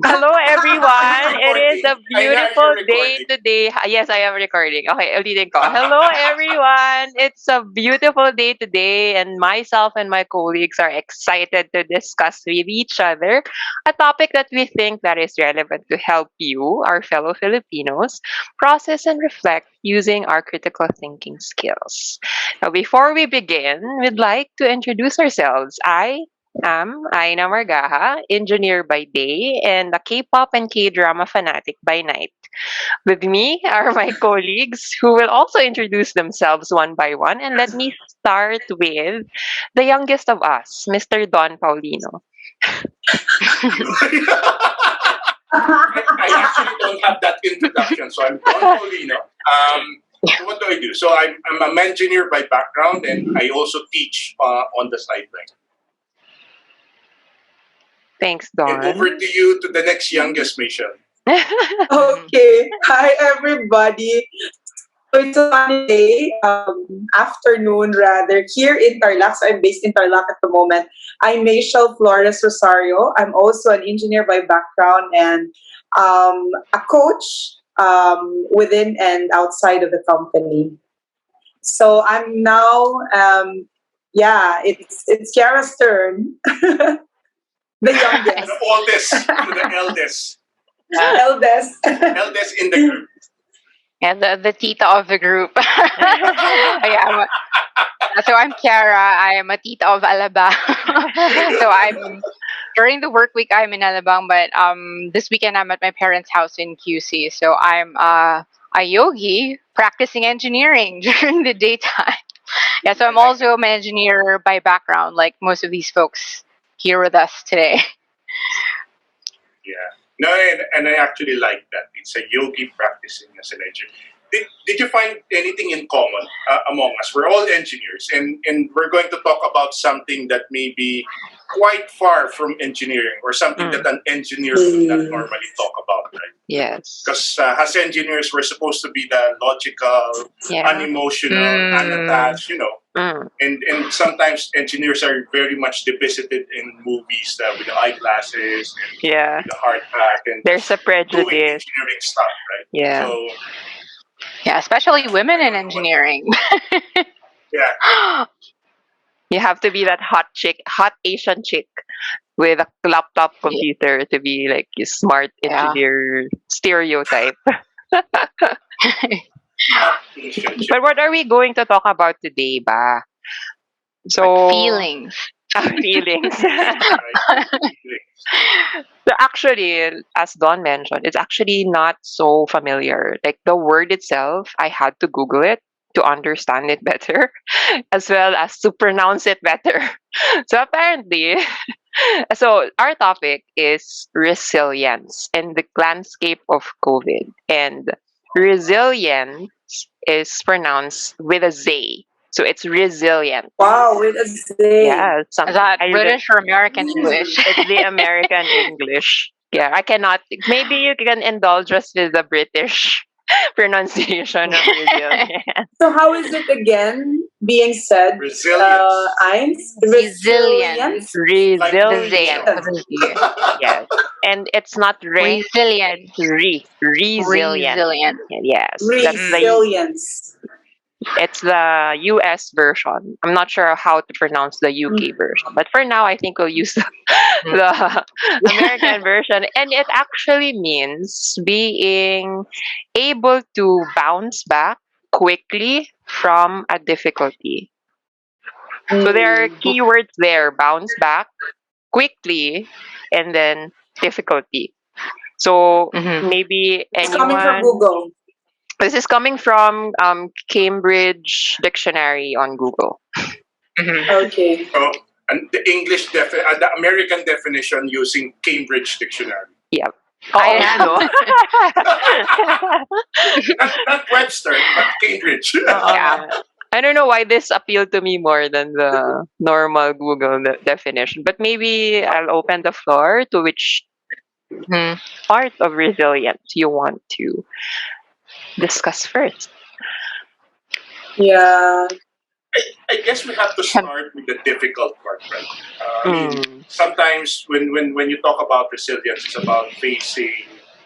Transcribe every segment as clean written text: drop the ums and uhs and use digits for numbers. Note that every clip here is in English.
Hello, Are you everyone. It is recording? a I know you're beautiful day recording. today. Yes, I am recording. Okay, ulitin ko. Hello, everyone. It's a beautiful day today, and myself and my colleagues are excited to discuss with each other a topic that we think that is relevant to help you, our fellow Filipinos, process and reflect using our critical thinking skills. Now, before we begin, we'd like to introduce ourselves. I'm Aina Margaha, engineer by day and a K-pop and K-drama fanatic by night. With me are my colleagues who will also introduce themselves one by one. And let me start with the youngest of us, Mr. Don Paulino. I actually don't have that introduction, so I'm Don Paulino. So what do I do? So I'm an engineer by background, and I also teach on the sideline. Thanks, And over Don. to you, to the next youngest, Michelle. Okay. Hi, everybody. So it's a sunny day, afternoon rather, here in Tarlac. So I'm based in Tarlac at the moment. I'm Michelle Flores Rosario. I'm also an engineer by background and a coach within and outside of the company. So I'm now, it's Kiara's turn, the youngest, The oldest to the eldest. eldest. Eldest in the group. And the tita of the group. So I'm Kiara. I am a tita of Alabang. So I'm during the work week I'm in Alabang, but this weekend I'm at my parents' house in QC. So I'm a yogi practicing engineering during the daytime. Yeah, so I'm also an engineer by background, like most of these folks here with us today. Yeah. No, and I actually like that. It's a yogi practicing as an engineer. Did you find anything in common among us? We're all engineers, and we're going to talk about something that may be quite far from engineering, or something that an engineer would not normally talk about, right? Yes. Because as engineers, we're supposed to be the logical, Yeah. unemotional, unattached, Mm. And sometimes engineers are very much depicted in movies with the eyeglasses and Yeah. the hard hat and There's a doing prejudice. engineering stuff, right? Yeah. So Yeah, especially women in engineering. yeah, You have to be that hot chick, hot Asian chick with a laptop computer to be like a smart Yeah. engineer stereotype. not Asian chick. But what are we going to talk about today, ba? So Feelings. feelings. Right? So actually, as Don mentioned, it's actually not so familiar. Like the word itself, I had to Google it to understand it better, as well as to pronounce it better. So apparently, so our topic is resilience and the landscape of COVID. And resilience is pronounced with a Z. So it's resilient. Wow, with a Z. Yeah, Is that British or American English? it's the American English. Yeah, I cannot. Maybe you can indulge us with the British pronunciation of resilience. So how is it again being said? Resilience. Eins? Resilience. Resilience. Yes. And it's not re, Resilience. it's resilient. Resilient. Yes. That's the Resilience. it's the US version. I'm not sure how to pronounce the UK version. But for now I think we'll use the American version. And it actually means being able to bounce back quickly from a difficulty. So there are keywords there: bounce back, quickly, and then difficulty. So Mhm. maybe It's coming from anyone. Google. This is coming from Cambridge Dictionary on Google. Mhm. Okay. Oh, and the the American definition using Cambridge Dictionary. Yep. I Not Webster, but Cambridge. Yeah. I don't know why this appealed to me more than the normal Google definition, but maybe I'll open the floor to which Mhm. part of resilience you want to discuss first. Yeah. I guess we have to start with the difficult part, right? I mean, Mm. sometimes when you talk about resilience, it's about facing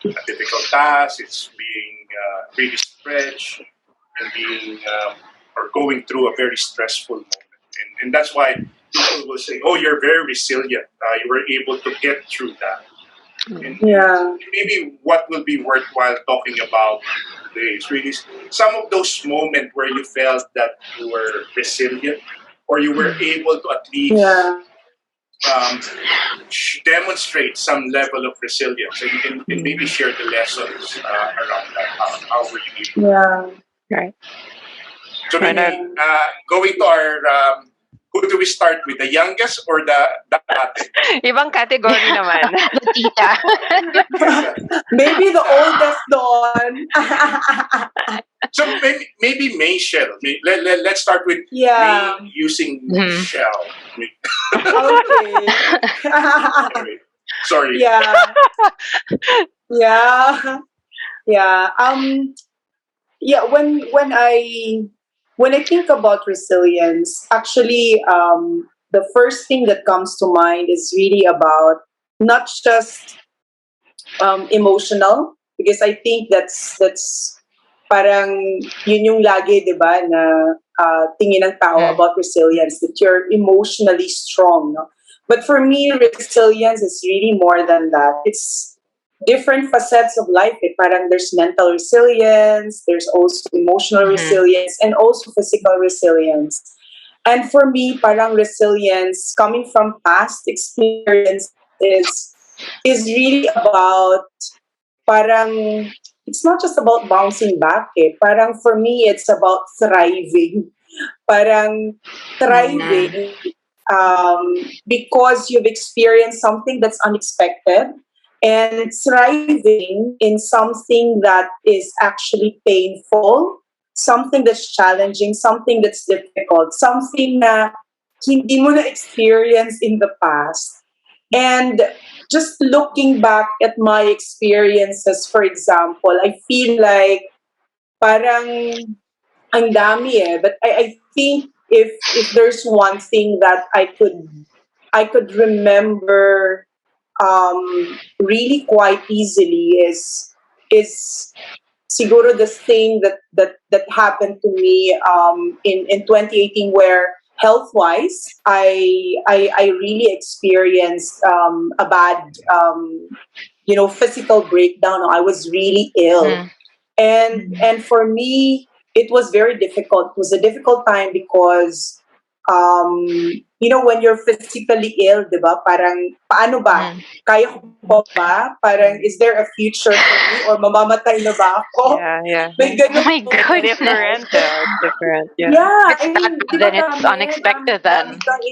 a difficult task. It's being really stretched and being or going through a very stressful moment, and that's why people will say, "Oh, you're very resilient. You were able to get through that." And Yeah. maybe what will be worthwhile talking about today is really some of those moments where you felt that you were resilient or you were able to at least Yeah. um, demonstrate some level of resilience and maybe share the lessons around that. How were you able? Yeah. Right. So Right. maybe going to our who do we start with, the youngest or the ate? Ibang category naman. The tita. Maybe the oldest Dawn. So maybe Michelle. Let's start with Yeah. me using Mhm. Michelle. Okay. Anyway, sorry. Yeah. Yeah. Yeah. Yeah, when I think about resilience, actually the first thing that comes to mind is really about not just emotional, because I think that's parang yun yung lagi, 'di ba, na tingin ng tao Mhm. about resilience, that you're emotionally strong, no? But for me, resilience is really more than that. It's different facets of life. Eh. Parang there's mental resilience, there's also emotional Mhm. resilience, and also physical resilience. And for me, parang resilience coming from past experience is really about parang it's not just about bouncing back eh. Parang for me it's about thriving. Parang Mhm. thriving because you've experienced something that's unexpected, and thriving in something that is actually painful, something that's challenging, something that's difficult, something na hindi mo na experience in the past. And just looking back at my experiences, for example, I feel like parang ang dami eh. But I think if there's one thing that I could remember really quite easily is siguro the thing that happened to me in 2018, where health wise I really experienced a bad physical breakdown. I was really ill, Mhm. and for me it was very difficult. It was a difficult time because when you're physically ill, 'di ba, parang paano ba, Mhm. kaya ko pa ba, parang is there a future for me or mamamatay na ba ako? Yeah, yeah. May Oh ganun my It's moment. goodness. different. It's different. Yeah. Yeah, If it's I that mean, di bad, ba then it's unexpected dami then. kang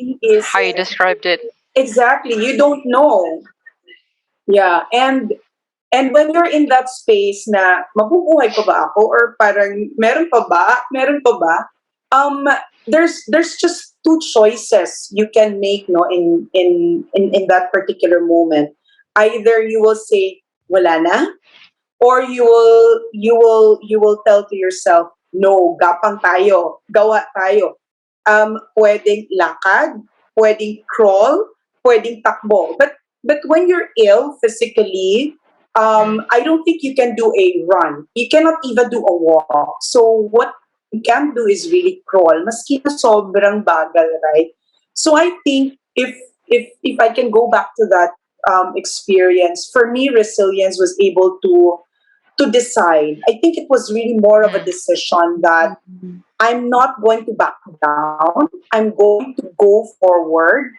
How you iniisip. described it. Exactly, you don't know. Yeah, and when you're in that space na mabubuhay pa ba ako, or parang meron pa ba, um there's just two choices you can make, no, in that particular moment. Either you will say wala na, or you will tell to yourself, no, gapang tayo, gawa tayo. Pwedeng lakad, pwedeng crawl, pwedeng takbo. But when you're ill physically, Mhm. I don't think you can do a run. You cannot even do a walk. So what you can do is really crawl. Maski na sobrang bagal, right? So I think if I can go back to that experience, for me, resilience was able to decide. I think it was really more of a Mhm. decision that Mhm. I'm not going to back down. I'm going to go forward.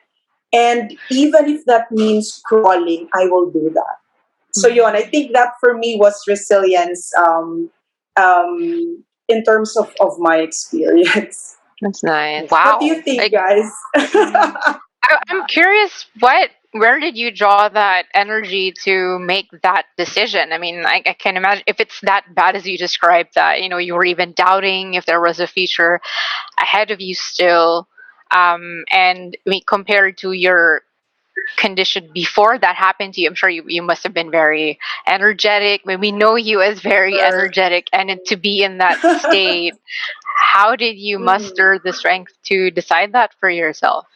And even if that means crawling, I will do that. So, yon, I think that for me was resilience in terms of my experience. That's nice. What do you Wow. think, Like, guys? I'm curious, where did you draw that energy to make that decision? I mean, I can imagine if it's that bad as you described, that you were even doubting if there was a future ahead of you still. And I mean, compared to your condition before that happened to you, I'm sure you must have been very energetic. I mean, we know you as very Sure. energetic, and to be in that state, How did you Mm. muster the strength to decide that for yourself?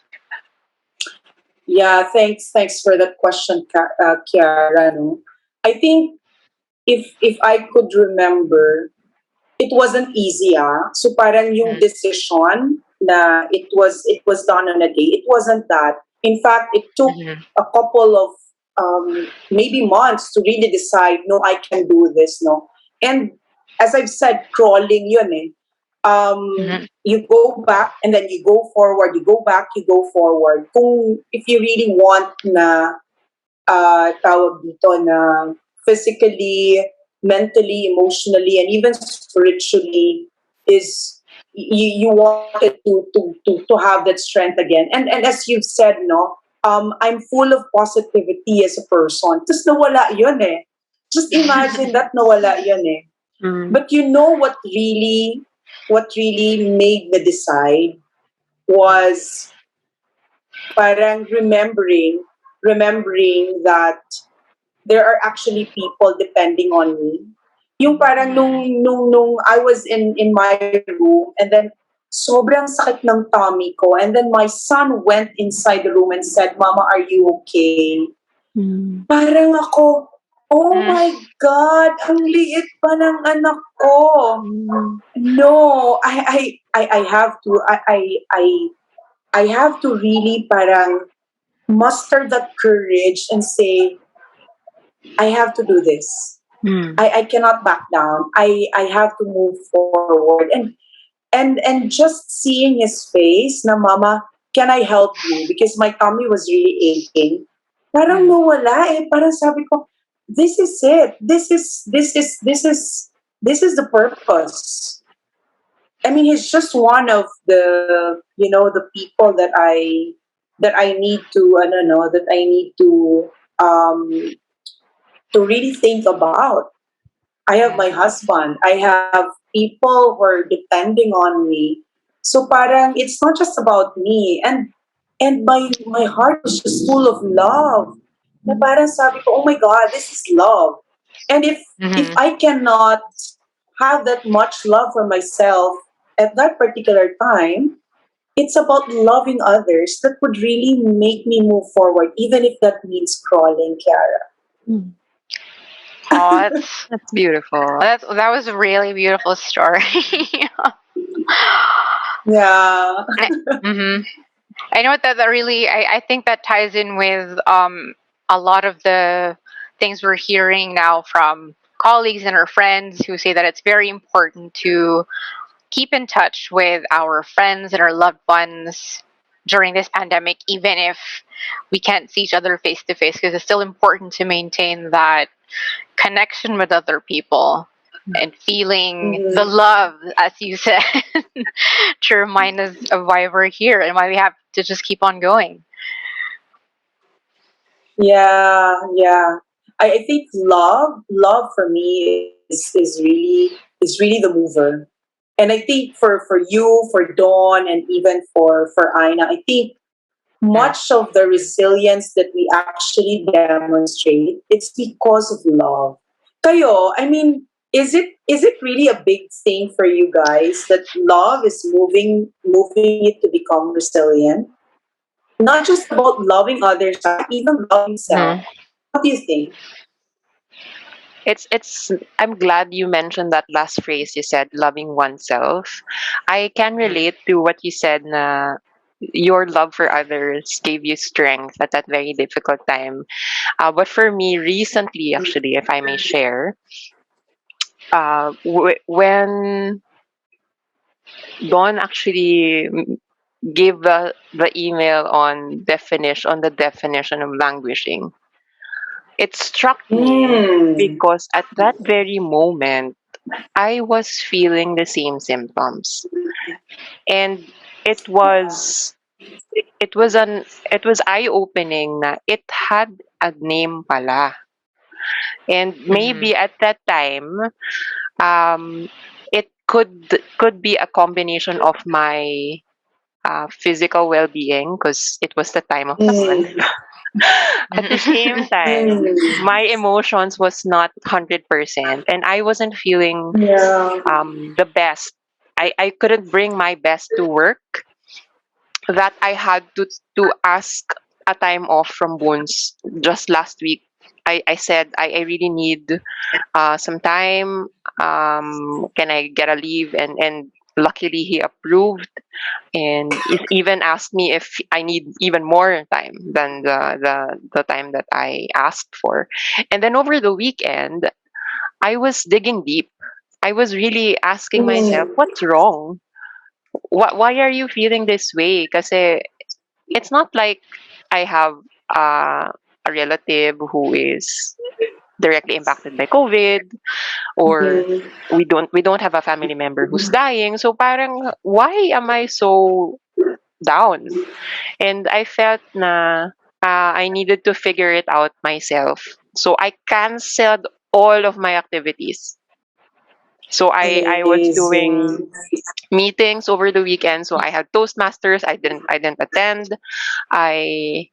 Yeah, thanks for that question, Kiara. No? I think if I could remember, it wasn't easy. So parang yung Mm-hmm. decision na it was done on a day. It wasn't that. In fact, it took Mm-hmm. a couple of maybe months to really decide. No, I can do this. No, and as I've said, crawling yun eh. Mm-hmm. You go back and then you go forward. You go back. You go forward. Kung if you really want na tawag dito na physically, mentally, emotionally, and even spiritually is you wanted to have that strength again. And as you've said, no, I'm full of positivity as a person. Just nawala yun eh. Just imagine that nawala yun eh. Mm. But you know what really made me decide was parang remembering that there are actually people depending on me. Yung parang nung I was in my room and then sobrang sakit ng tummy ko and then my son went inside the room and said, "Mama, are you okay?" Mm. Parang ako, oh Mm-hmm. my God, ang liit pa ng anak ko. Mm. No, I have to I have to really parang muster that courage and say, I have to do this. Mm. I cannot back down. I have to move forward. And just seeing his face na mama, can I help you? Because my tummy was really aching. Parang nawala eh. Parang sabi ko, this is it. This is the purpose. I mean, he's just one of the people that I need to, I don't know, that I need um to really think about. I have my husband. I have people who are depending on me. So parang it's not just about me. And my heart was just full of love. Na parang sabi ko, oh my God, this is love. And if Mm-hmm. I cannot have that much love for myself at that particular time, it's about loving others that would really make me move forward, even if that means crawling, Kiara. Mm. Oh, that's That's beautiful. that was a really beautiful story. Yeah. Mm-hmm. I know that really, I think that ties in with a lot of the things we're hearing now from colleagues and our friends who say that it's very important to keep in touch with our friends and our loved ones during this pandemic, even if we can't see each other face to face, because it's still important to maintain that connection with other people and feeling the Mhm. love, as you said, to remind us of why we're here and why we have to just keep on going. Yeah, yeah. I think love for me is really the mover. And I think for you, for Dawn, and even for Aina, I think Mm. much of the resilience that we actually demonstrate, it's because of love. Kayo, I mean, is it really a big thing for you guys that love is moving it to become resilient? Not just about loving others, even loving self. Mhm. What do you think? It's I'm glad you mentioned that last phrase you said, loving oneself. I can Mhm. relate to what you said na your love for others gave you strength at that very difficult time. But for me, recently, actually, if I may share, when Don actually gave the email on the definition of languishing, it struck me Mm. because at that very moment I was feeling the same symptoms, and it was it was eye opening na it had a name pala, and Mhm. maybe at that time it could be a combination of my physical well-being because it was the time of the month. Mm. At the same time, Mm. my emotions was not 100%, and I wasn't feeling Yeah. the best I couldn't bring my best to work, that I had to ask a time off from Boons just last week. I said I really need some time. Can I get a leave? And luckily he approved, and he even asked me if I need even more time than the time that I asked for. And then over the weekend, I was digging deep. I was really asking myself, Mm. what's wrong? Why are you feeling this way? Kasi it's not like I have a relative who is directly impacted by COVID, or Mm. we don't have a family member who's dying. So parang why am I so down? And I felt na I needed to figure it out myself. So I canceled all of my activities. So I was doing Amazing. meetings over the weekend. So I had Toastmasters. I didn't attend. I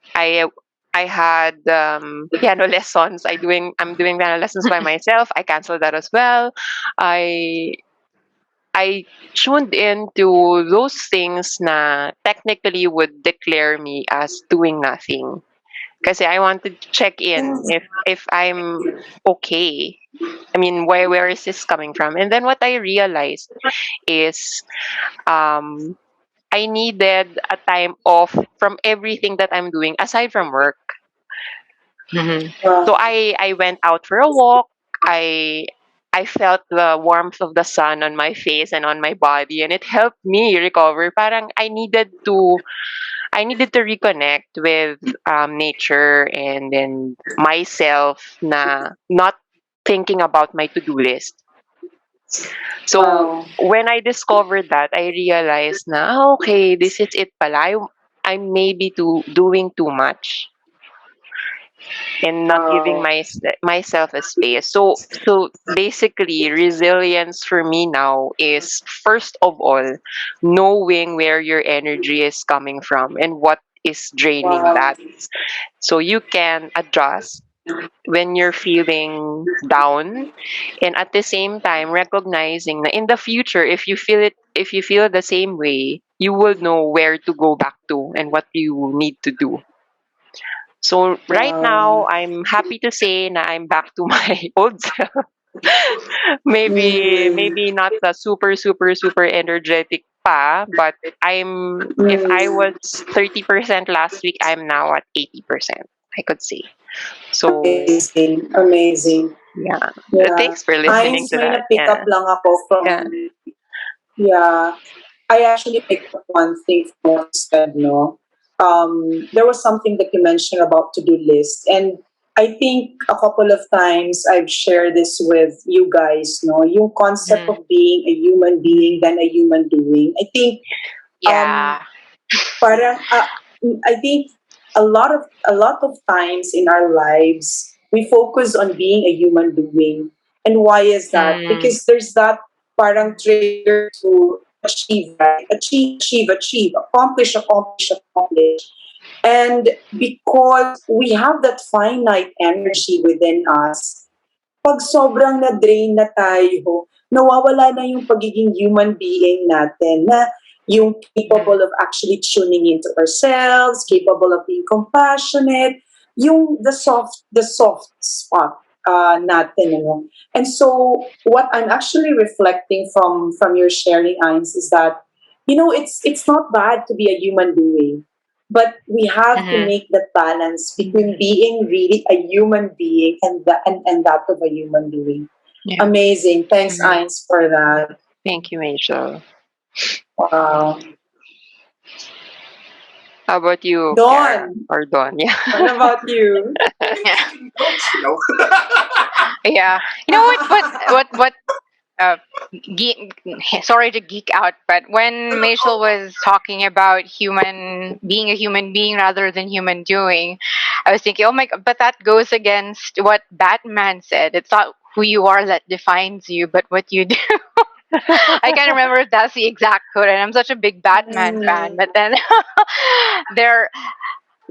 had piano lessons. I'm doing piano lessons by myself. I canceled that as well. I I tuned into those things na technically would declare me as doing nothing. Kasi I wanted to check in if I'm okay. I mean, where is this coming from? And then what I realized is um I needed a time off from everything that I'm doing aside from work. Mhm. So Wow. I went out for a walk. I I felt the warmth of the sun on my face and on my body, and it helped me recover. Parang I needed to reconnect with nature and then myself, na not thinking about my to-do list. So Wow. when I discovered that, I realized na, okay, this is it pala. I may be doing too much and not giving Wow. myself a space. So basically, resilience for me now is, first of all, knowing where your energy is coming from and what is draining Wow. that, so you can adjust when you're feeling down, and at the same time recognizing that in the future, if you feel the same way, you will know where to go back to and what you need to do. So right Wow. now I'm happy to say na I'm back to my old self. Maybe Mm. not the super super super energetic pa, but if I Mm. was 30% last week, I'm now at 80%, I could say. So Amazing. Amazing. yeah. Yeah. Thanks for listening Heinz, to may that. na-pick Yeah. up lang ako Yeah. from, yeah, I actually picked up one thing from what you said, no? There was something that you mentioned about to-do list. And I think a couple of times I've shared this with you guys, no? Yung concept Mhm. of being a human being than a human doing. I think um, Yeah. parang I think a lot of times in our lives we focus on being a human doing. And why is that? Mm. Because there's that parang trigger to achieve, right? Achieve, accomplish. And because we have that finite energy within us, pag sobrang na-drain na tayo, nawawala na yung pagiging human being natin, na yung Mhm. capable of actually tuning into ourselves, capable of being compassionate, yung the soft spot natin, ano. And so what I'm actually reflecting from your sharing, Eins, is that it's not bad to be a human being, but we have to Mhm. make that balance between being really a human being and that of a human being. Yeah. Amazing. Thanks, Mhm. Eins, for that. Thank you, Rachel. Wow. How about you, Kara Dawn, or Dawn? Yeah. what about you? Yeah. Taking notes. Yeah. You know what uh geek, sorry to geek out, but when Machel was talking about human being a human being rather than human doing, I was thinking, oh my god, but that goes against what Batman said. It's not who you are that defines you, but what you do. I can't remember if that's the exact quote, and I'm such a big Batman fan. Mm, But then there,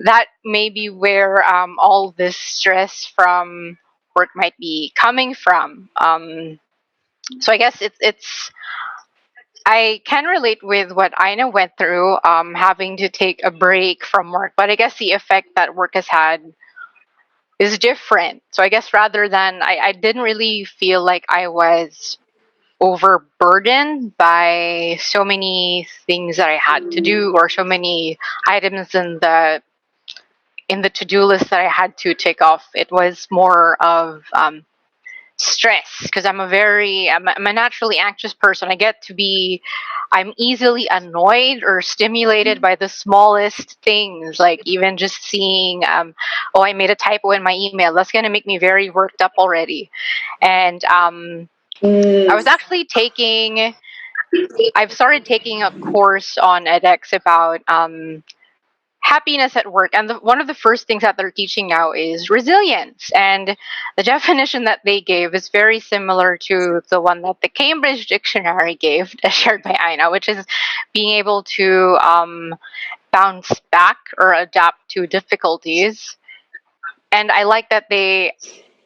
that may be where all this stress from work might be coming from. So I guess it's I can relate with what Ina went through, having to take a break from work. But I guess the effect that work has had is different. So I guess rather than I didn't really feel like I was overburdened by so many things that I had to do, or so many items in the to-do list that I had to tick off. It was more of stress, because I'm a naturally anxious person. I'm easily annoyed or stimulated by the smallest things, like even just seeing, oh, I made a typo in my email. That's gonna make me very worked up already. And I was Mm. actually I've started taking a course on edX about happiness at work, and one of the first things that they're teaching now is resilience. And the definition that they gave is very similar to the one that the Cambridge Dictionary gave, shared by Aina, which is being able to bounce back or adapt to difficulties. And I like that they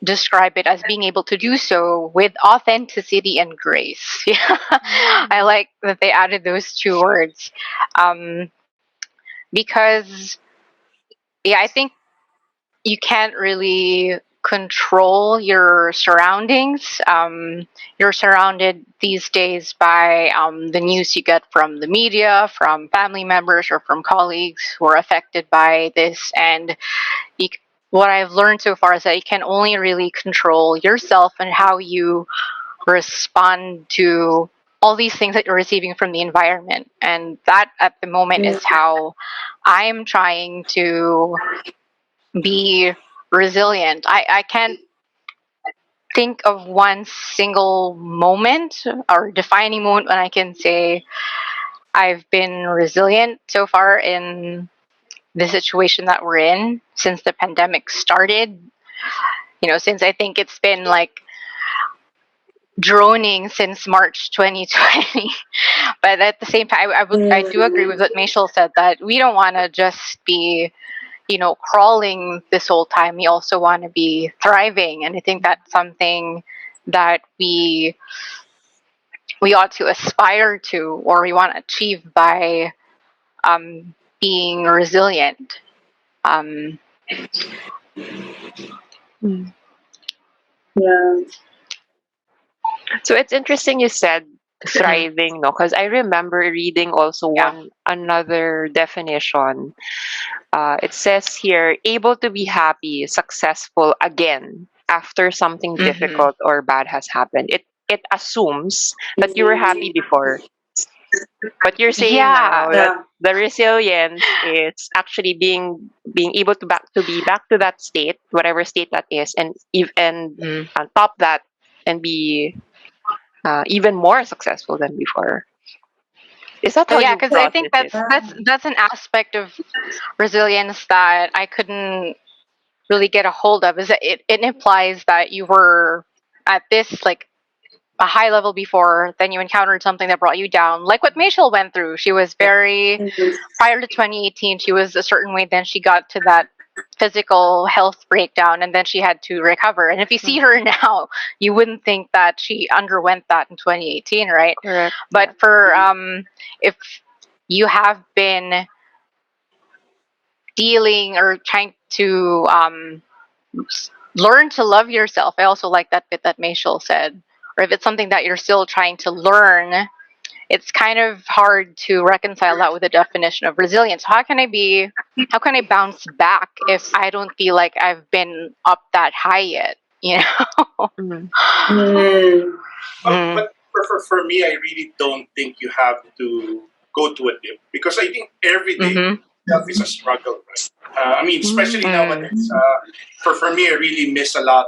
describe it as being able to do so with authenticity and grace. Yeah, I like that they added those two words, um, because yeah, I think you can't really control your surroundings. You're surrounded these days by the news you get from the media, from family members, or from colleagues who are affected by this. And you, what I've learned so far is that you can only really control yourself and how you respond to all these things that you're receiving from the environment. And that at the moment is how I'm trying to be resilient. I can't think of one single moment or defining moment when I can say I've been resilient so far in the situation that we're in since the pandemic started. Since I think it's been like droning since March 2020. But at the same time, I do agree with what Mashal said, that we don't want to just be crawling this whole time. We also want to be thriving, and I think that's something that we ought to aspire to, or we want to achieve by being resilient. Um, Yeah. So it's interesting you said thriving, no? Because I remember reading also yeah. one another definition. It says here, able to be happy, successful again after something Hmm. difficult or bad has happened. It assumes that you were happy before, but you're saying Yeah. now that Yeah. the resilience is actually being able to be back to that state, whatever state that is, and Mm. on top that and be even more successful than before. Is that how Yeah, you because I think process it? that's an aspect of resilience that I couldn't really get a hold of. Is that it implies that you were at this, like, a high level before, then you encountered something that brought you down, like what Mashal went through. She was very, prior to 2018, she was a certain way, then she got to that physical health breakdown, and then she had to recover. And if you see her now, you wouldn't think that she underwent that in 2018, right? Correct. But for if you have been dealing or trying to learn to love yourself. I also like that bit that Mashal said. Or if it's something that you're still trying to learn, it's kind of hard to reconcile that with the definition of resilience. How can I bounce back if I don't feel like I've been up that high yet? You know? Mhm. Mm. Mm. But for me, I really don't think you have to go to a dip, because I think every day Mm-hmm. itself is a struggle, right? I mean, especially Mm. nowadays. For me, I really miss a lot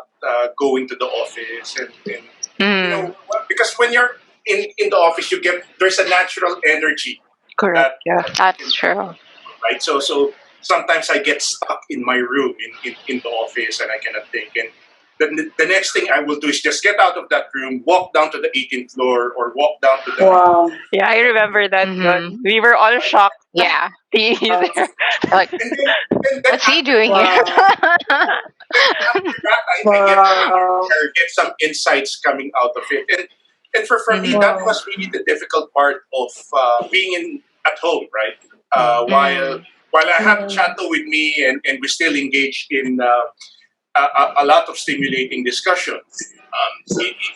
going to the office, and Mm. because when you're in the office, there's a natural energy Correct. that, Yeah. that you That's can true. right? So sometimes I get stuck in my room in the office, and I cannot think. And the next thing I will do is just get out of that room, walk down to the 18th floor, or walk down to the Wow. Yeah, I remember that Mm-hmm. one. We were all shocked Yeah. seeing you uh, there. Like, and then what's he doing here? Wow. after that, I get Wow. get some insights coming out of it. for me, Mhm. that Wow. was really the difficult part of being at home, right? While Mm. I have Yeah. Chato with me, and we still engage in a lot of stimulating discussion.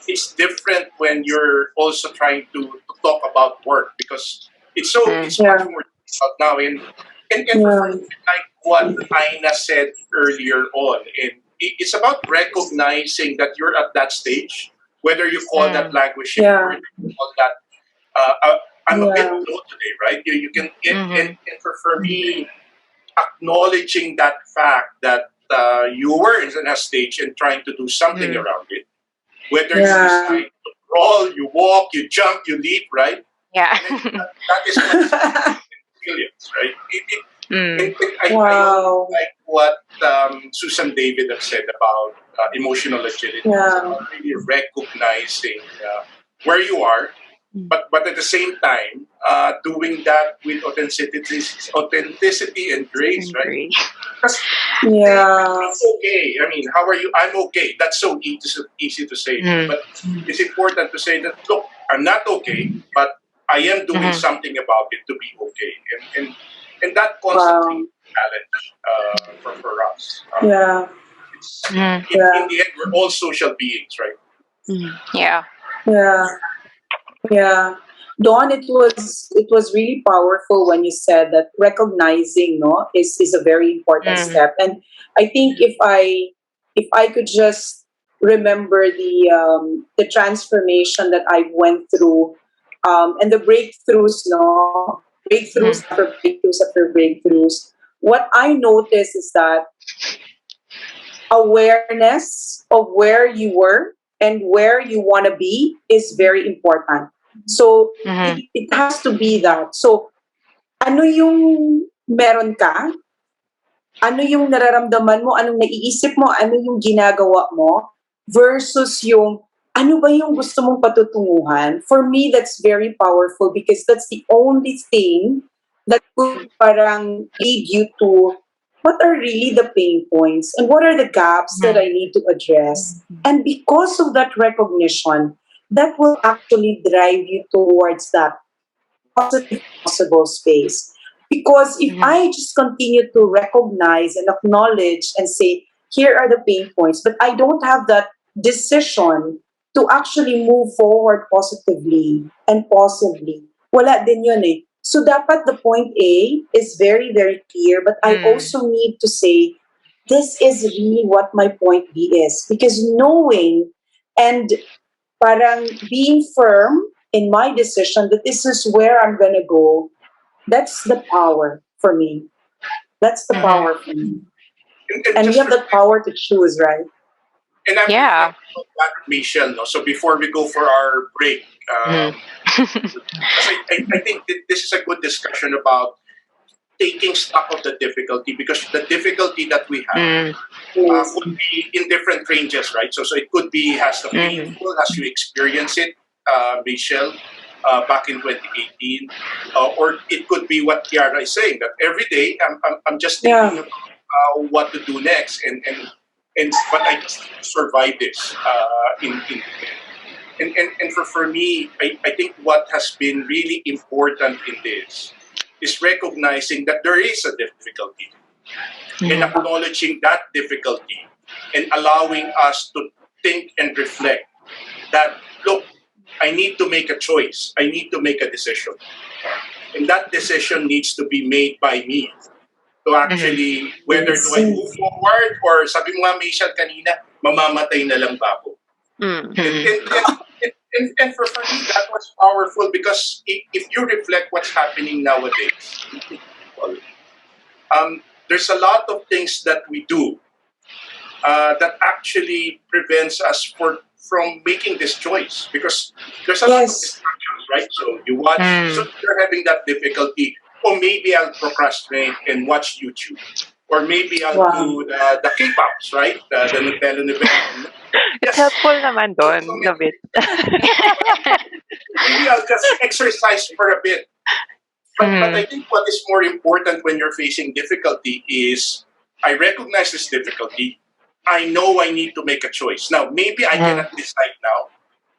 It's different when you're also trying to talk about work, because Mm. it's much Yeah. more difficult now. And for Yeah. me, like what Aina said earlier on, and it's about recognizing that you're at that stage, whether you call that Mm. languishing or Yeah. whether you call that I'm a bit Yeah. low today, right? You can Mhm. and for me, acknowledging that fact that you were in a stage and trying to do something Mm. around it, whether you Yeah. decide to crawl, you walk, you jump, you leap, right? Yeah. And that is what's resilience, right? Mm. I also Wow. like what Susan David have said about emotional agility. It's Yeah. about really recognizing where you are, but at the same time, doing that with authenticity and grace, right? Agree. Because Yeah. it's okay. I mean, how are you? I'm okay. That's so easy to say, Mm. but it's important to say that, look, I'm not okay, but I am doing Mhm. something about it to be okay, and that constantly Wow. challenge for us. Yeah. It's Mm. in Yeah. the end, we're all social beings, right? Mm. Yeah. Yeah. Yeah. Dawn, it was really powerful when you said that recognizing no is a very important Mm. step. And I think if I could just remember the transformation that I went through, and the breakthroughs, no breakthroughs Mm. after breakthroughs after breakthroughs, what I noticed is that awareness of where you were and where you want to be is very important. So Mhm. it has to be that. So ano yung meron ka, ano yung nararamdaman mo, anong naiisip mo, ano yung ginagawa mo, versus yung ano ba yung gusto mong patutunguhan. For me, that's very powerful because that's the only thing that could parang lead you to what are really the pain points and what are the gaps that Mhm. I need to address. And because of that recognition, that will actually drive you towards that positive possible space. Because if Mhm. I just continue to recognize and acknowledge and say, here are the pain points, but I don't have that decision to actually move forward positively and positively, wala din yun eh. So dapat the point A is very, very clear, but I Mm. also need to say, this is really what my point B is. Because knowing and parang being firm in my decision that this is where I'm gonna go, that's the power for me. That's the Mhm. power for me. And And we just have the power to choose, right? and I'm Yeah. reflecting on that, Michelle. No? So before we go for our break, Mhm. because I think that this is a good discussion about taking stock of the difficulty, because the difficulty that we have Mm. Yes. could be in different ranges, right? So it could be as the Mhm. painful as you experience it, Michelle, back in 2018, or it could be what Kiara is saying, that every day I'm just thinking Yeah. about what to do next, and but I just need to survive this in the end. And for me, I think what has been really important in this is recognizing that there is a difficulty, and Mhm. acknowledging that difficulty, and allowing us to think and reflect that, look, I need to make a choice, I need to make a decision, and that decision needs to be made by me to Mhm. actually, whether do Yes. I move forward, or sabi mo nga, Michelle, kanina, mamamatay na lang ba ako? Mm. And, Mhm. and, and, and for me, that was powerful, because if you reflect what's happening nowadays, there's a lot of things that we do that actually prevents us from making this choice, because there's a lot of Yes. distractions, right? So you watch, so Mm. you're having that difficulty, or maybe I'll procrastinate and watch YouTube, or maybe I'll Wow. do the K-pops, right? The Nutella Novella. It's Yes, helpful naman so doon, a bit. maybe I'll just exercise for a bit. But I Mhm. think what is more important when you're facing difficulty is, I recognize this difficulty. I know I need to make a choice. Now, maybe I Mhm. cannot decide now,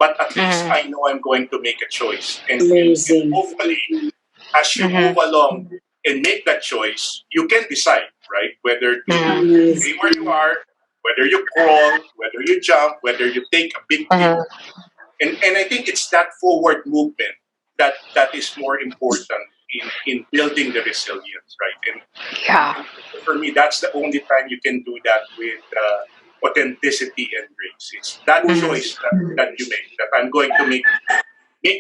but at least Mhm. I know I'm going to make a choice. And Amazing. hopefully, as you move Mhm. along and make that choice, you can decide, right? Whether to Mhm. stay Amazing. where you are, whether you crawl, whether you jump, whether you take a big leap. Mhm. And I think it's that forward movement that is more important in building the resilience, right? Yeah. And for me, that's the only time you can do that with authenticity and grace. It's that Mhm. choice that you make, that I'm going to make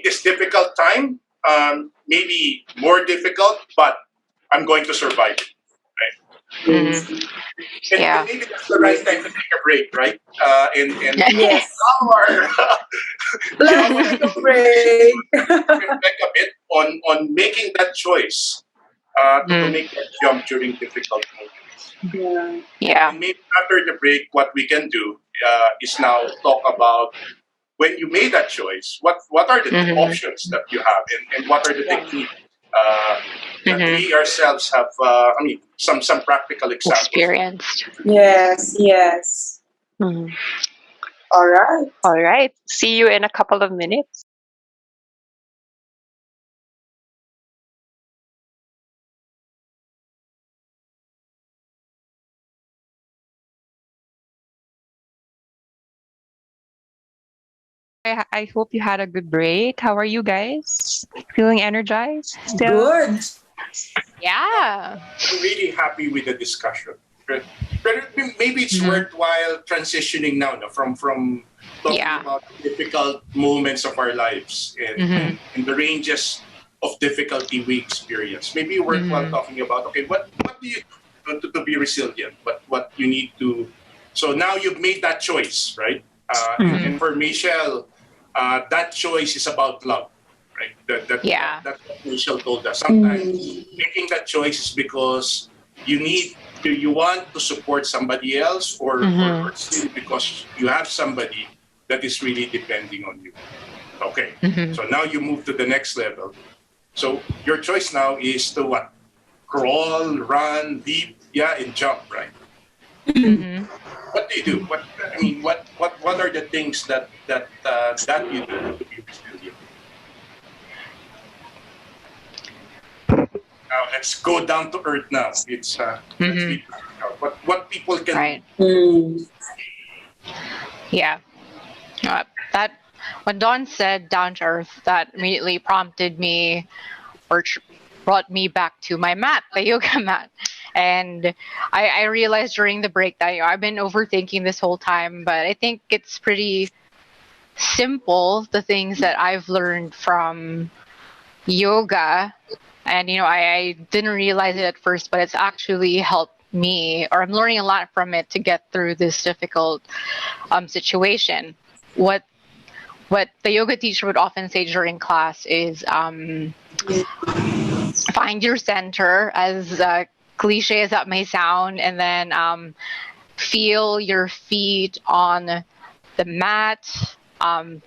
this difficult time, maybe more difficult, but I'm going to survive it, right? Mhm. Amazing. And Yeah. maybe that's the right time to take a break, right? And Yes. now our now Let's our take a break. reflect a bit on making that choice to Mhm. make that jump during difficult moments. Yeah. Yeah. And maybe after the break, what we can do is now talk about when you made that choice, what are the Mhm. options that you have, and what are the techniques that Mhm. we ourselves have? Some practical examples. Experienced. Yes. Yes. Mhm. All right. All right. See you in a couple of minutes. I hope you had a good break. How are you guys? Feeling energized still? Good. Yeah. I'm really happy with the discussion. But maybe it's Mhm. worthwhile transitioning now, no, from talking Yeah. about difficult moments of our lives Mm-hmm. and the ranges of difficulty we experience. Maybe worthwhile Mm-hmm. talking about, okay, what do you do to be resilient? What you need to. So now you've made that choice, right? And Mhm. for Michelle, that choice is about love, right? Yeah. That's what Michelle told us. Sometimes Mm. making that choice is because you want to support somebody else, or Mhm. still because you have somebody that is really depending on you. Okay, Mm-hmm. so now you move to the next level. So your choice now is to what? Crawl, run, leap, yeah, and jump, right? Mm-hmm. What do you do? What are the things that you do to be resilient? Now let's go down to earth. Now let's Mm-hmm. be practical. What people can do. Right. Mm. Yeah. That when Dawn said down to earth, that immediately prompted me or brought me back to my mat, the yoga mat. And I realized during the break that I've been overthinking this whole time, but I think it's pretty simple, the things that I've learned from yoga. And, I didn't realize it at first, but it's actually helped me, or I'm learning a lot from it to get through this difficult situation. What what the yoga teacher would often say during class is find your center, as cliche as that may sound, and then feel your feet on the mat,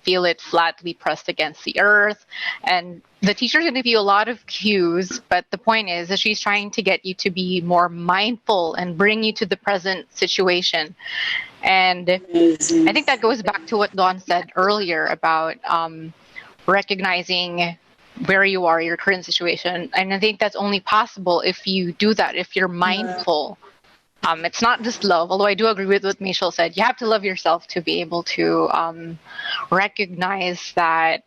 feel it flatly pressed against the earth. And the teacher's going to give you a lot of cues, but the point is that she's trying to get you to be more mindful and bring you to the present situation. And I Amazing. think that goes back to what Dawn said earlier about recognizing where you are, your current situation. And I think that's only possible if you do that, if you're mindful. It's not just love, although I do agree with what Michelle said. You have to love yourself to be able to recognize that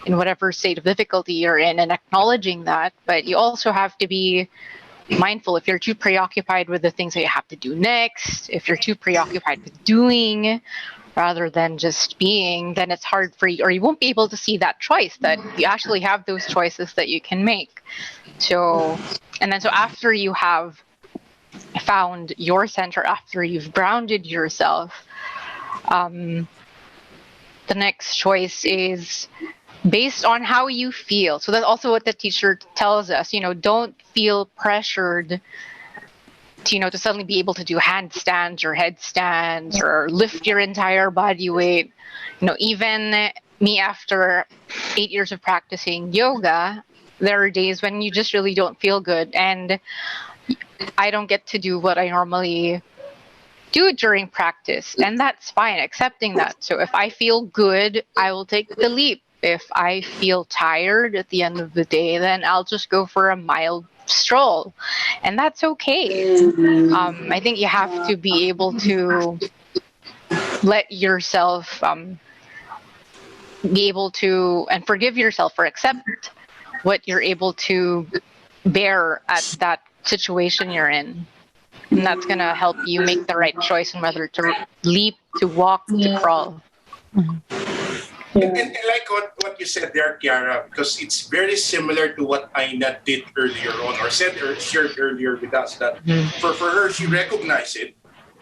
in whatever state of difficulty you're in and acknowledging that. But you also have to be mindful if you're too preoccupied with the things that you have to do next, if you're too preoccupied with doing rather than just being, then it's hard for you, or you won't be able to see that choice that you actually have those choices that you can make. So, and then so after you have found your center, after you've grounded yourself, um, the next choice is based on how you feel. So that's also what the teacher tells us. Don't feel pressured to, to suddenly be able to do handstands or headstands or lift your entire body weight. Even me, after 8 years of practicing yoga, there are days when you just really don't feel good, and I don't get to do what I normally do during practice, and that's fine, accepting that. So if I feel good, I will take the leap. If I feel tired at the end of the day, then I'll just go for a mild stroll, and that's okay. I think you have to be able to let yourself be able to and forgive yourself for accept what you're able to bear at that situation you're in. And that's going to help you make the right choice on whether to leap, to walk, to crawl. And like what you said there, Kiara, because it's very similar to what Aina did earlier on, or shared earlier with us, that for her, she recognized it.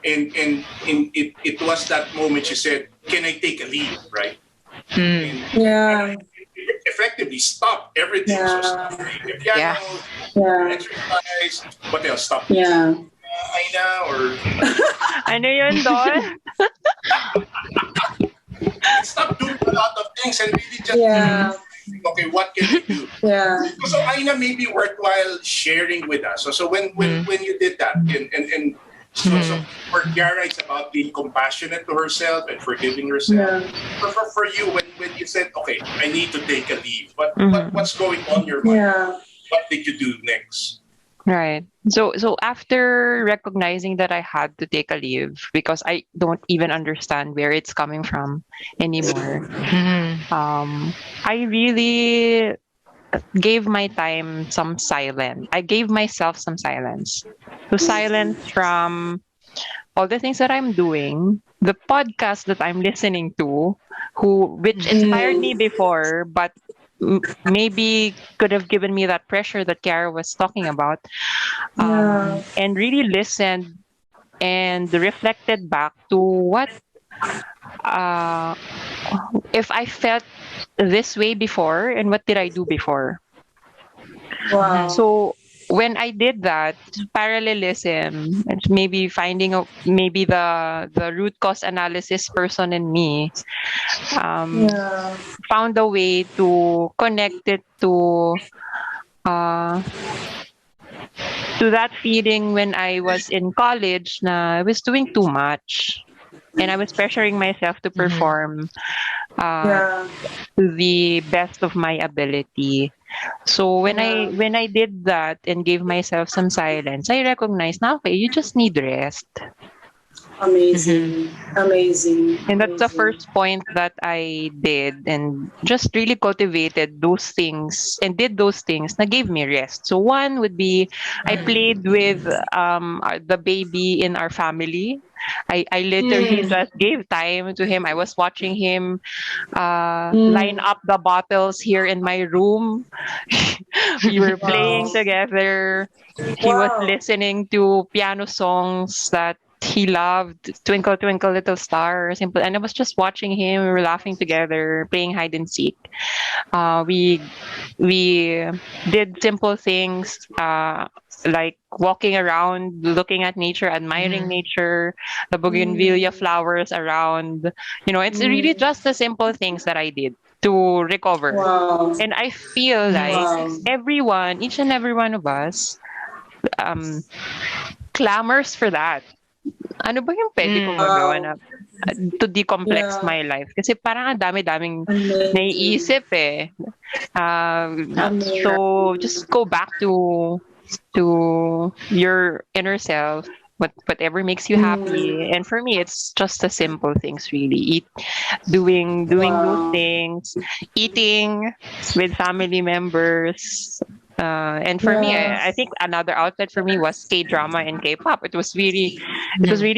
And it was that moment she said, "Can I take a leave?" Right? And effectively stop everything. So stop the piano, exercise, what else? Stop. Aina or Ano yun, Don? stop doing a lot of things and really just okay, what can I do? So Aina may be worthwhile sharing with us. So when you did that and so for Kiara, it's about being compassionate to herself and forgiving herself. For you, when you said, okay, I need to take a leave, what's going on in your mind? What did you do next? Right. So after recognizing that I had to take a leave because I don't even understand where it's coming from anymore, I really gave my time some silence. I gave myself some silence. To silence from all the things that I'm doing, the podcast that I'm listening to, which inspired me before, but maybe could have given me that pressure that Kiara was talking about, and really listened and reflected back to what uh, if I felt this way before and what did I do before. So when I did that parallelism, and maybe finding maybe the root cause analysis person in me, found a way to connect it uh, to that feeling when I was in college na I was doing too much and I was pressuring myself to perform to the best of my ability. So when I did that and gave myself some silence, I recognized now, okay, you just need rest. Amazing. Amazing. And that's the Amazing. first point that I did and just really cultivated those things and did those things that gave me rest. So one would be I played with the baby in our family. I literally just gave time to him. I was watching him line up the bottles here in my room. We were playing together. He was Wow. listening to piano songs that he loved, Twinkle Twinkle Little Star, simple. And I was just watching him. We were laughing together, playing hide and seek. We did simple things like walking around, looking at nature, admiring nature, the bougainvillea flowers around. It's really just the simple things that I did to recover. Wow. And I feel like everyone, each and every one of us, clamors for that. Ano ba yung pwede kong magawa na to decomplex my life? Kasi parang ang dami-daming naiisip eh. So just go back to your inner self, whatever makes you happy. And for me, it's just the simple things really. Doing those things, eating with family members. And for me, I think another outlet for me was K-drama and K-pop. It was really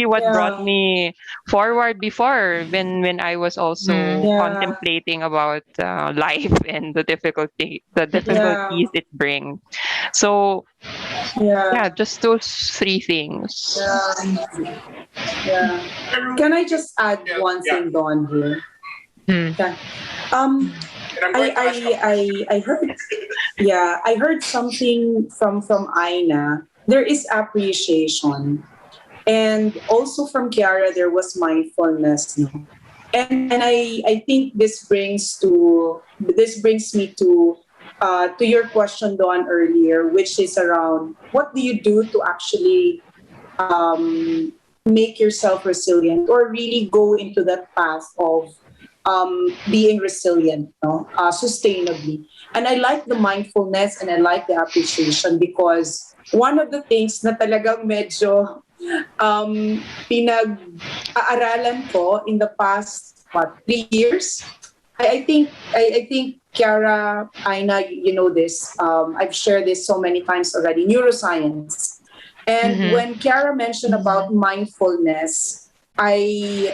what brought me forward before when I was also contemplating about life and the difficulties it brings. So just those three things. Can I just add one thing, Don, here? I heard I heard something from Aina. There is appreciation. And also from Kiara there was mindfulness. No? And I think this brings me to your question, Dawn, earlier, which is around what do you do to actually make yourself resilient or really go into that path of being resilient, no? Sustainably. And I like the mindfulness and I like the appreciation because one of the things na talagang medyo pinag-aaralan ko in the past, 3 years, I think Kiara, Aina, you know this. I've shared this so many times already. Neuroscience, and when Kiara mentioned about mindfulness, I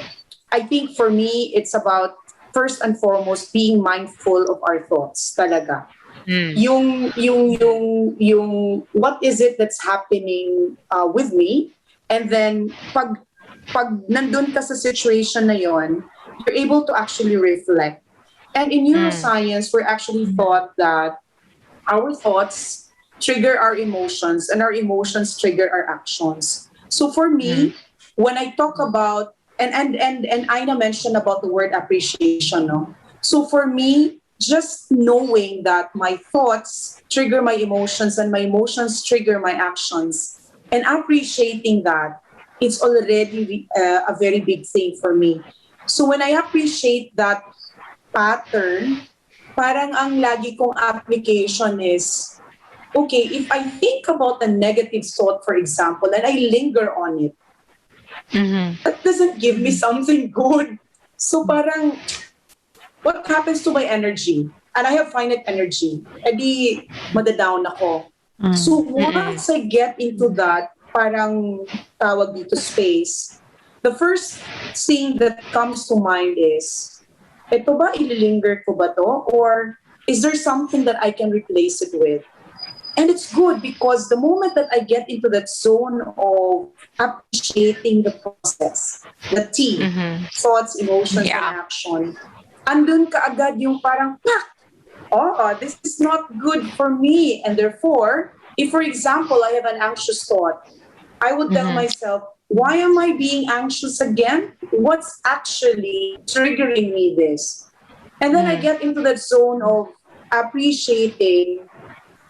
think for me it's about first and foremost being mindful of our thoughts. Talaga, yung what is it that's happening with me, and then pag nandun ka sa situation na yon, you're able to actually reflect. And in neuroscience, we're actually taught that our thoughts trigger our emotions and our emotions trigger our actions. So for me, when I talk about and Aina mentioned about the word appreciation, no? So for me, just knowing that my thoughts trigger my emotions and my emotions trigger my actions and appreciating that, it's already a very big thing for me. So when I appreciate that pattern, parang ang lagi kong application is, okay, if I think about a negative thought, for example, and I linger on it, that doesn't give me something good. So parang, what happens to my energy? And I have finite energy. Edi, madadown ako. So once I get into that, parang tawag dito space, the first thing that comes to mind is, eto ba, ililinger ko ba to? Or is there something that I can replace it with? And it's good because the moment that I get into that zone of appreciating the process, the T, thoughts, emotions, and action, andun ka agad yung parang, pak! Oh, this is not good for me. And therefore, if for example, I have an anxious thought, I would tell myself, why am I being anxious again? What's actually triggering me this? And then I get into that zone of appreciating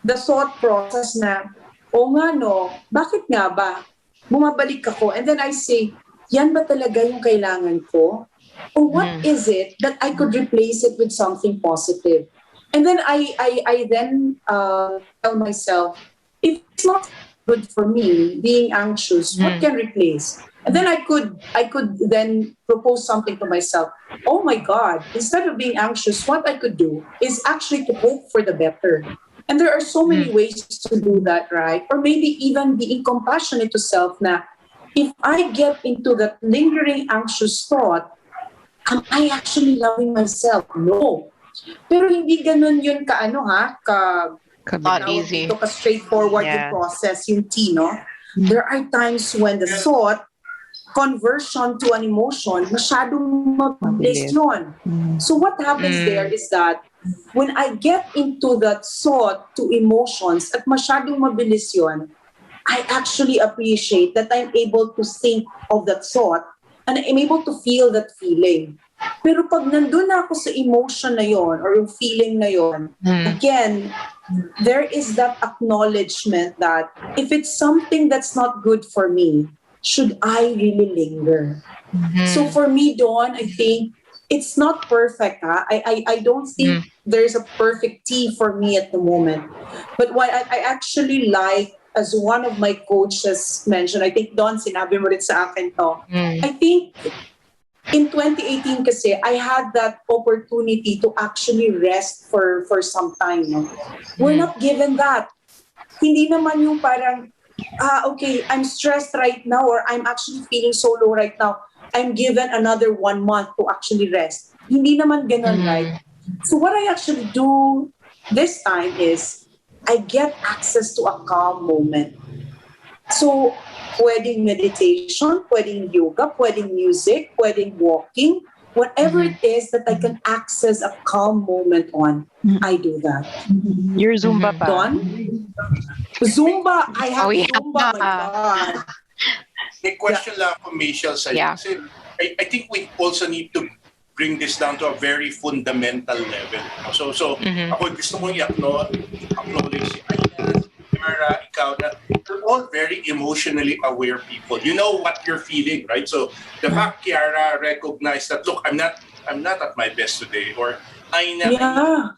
the thought process na, o nga no, bakit nga ba? Bumabalik ako. And then I say, yan ba talaga yung kailangan ko? Or what is it that I could replace it with something positive? And then I then tell myself, if it's not good for me, being anxious, what can replace? And then I could then propose something to myself. Oh my God, instead of being anxious, what I could do is actually to hope for the better. And there are so many ways to do that, right? Or maybe even being compassionate to self na, if I get into that lingering anxious thought, am I actually loving myself? No. Pero hindi ganun yun ka Not easy. Ka straightforward yung process, yung T, no? There are times when the thought conversion to an emotion, masyadong mabilis yun. So what happens there is that when I get into that thought to emotions at masyadong mabilis yun, I actually appreciate that I'm able to think of that thought and I'm able to feel that feeling. Pero pag nandun na ako sa emotion na yon or yung feeling na yon, again, there is that acknowledgement that if it's something that's not good for me, should I really linger? So for me, Dawn, I think it's not perfect. I don't think there's a perfect tea for me at the moment. But what I actually like, as one of my coaches mentioned, I think Dawn, sinabi mo rin sa akin to, I think in 2018 kasi, I had that opportunity to actually rest for some time. No? We're not given that. Hindi naman yung parang, okay, I'm stressed right now or I'm actually feeling so low right now. I'm given another 1 month to actually rest. Hindi naman ganun, right? So what I actually do this time is I get access to a calm moment. So pwedeng meditation, pwedeng yoga, pwedeng music, pwedeng walking, whatever it is that I can access a calm moment on, I do that. Your Zumba pa. Dawn? Zumba, I have Zumba, my God. May question lang ako, Michelle, sa'yo. Yeah. Kasi I think we also need to bring this down to a very fundamental level. So ako gusto mo i-acknowledge si Aina, si Mara, ikaw na we're all very emotionally aware people. You know what you're feeling, right? So the fact Kiara recognized that, look, I'm not at my best today, or I need, Yeah.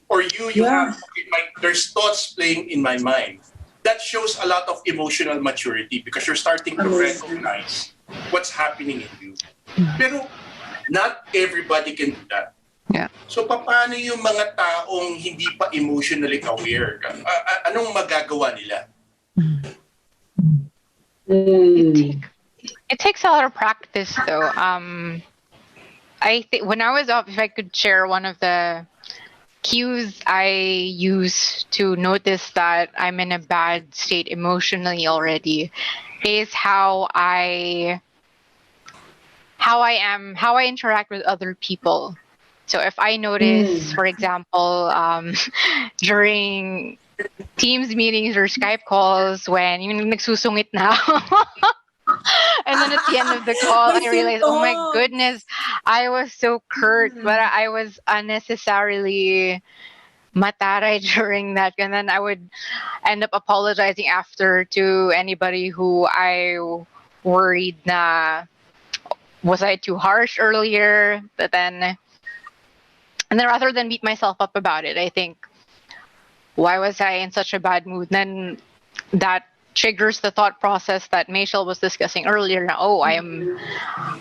or you have, Yeah. okay, there's thoughts playing in my mind. That shows a lot of emotional maturity because you're starting to Amazing. recognize what's happening in you. Pero not everybody can do that. Yeah. So paano yung mga taong hindi pa emotionally aware? Anong magagawa nila? It Mm. take it takes a lot of practice though. I think when I was up, if I could share one of the cues I use to notice that I'm in a bad state emotionally already is how I interact with other people. So if I notice, Mm. for example, during Teams meetings or Skype calls when yung nagsusungit na ako. And then at the end of the call, May I realized, oh my symptoms. goodness, I was so curt, but Mm. I was unnecessarily mataray during that. And then I would end up apologizing after to anybody who I worried na was I too harsh earlier. And then rather than beat myself up about it, I think, why was I in such a bad mood? Then that triggers the thought process that Michelle was discussing earlier. Na, oh,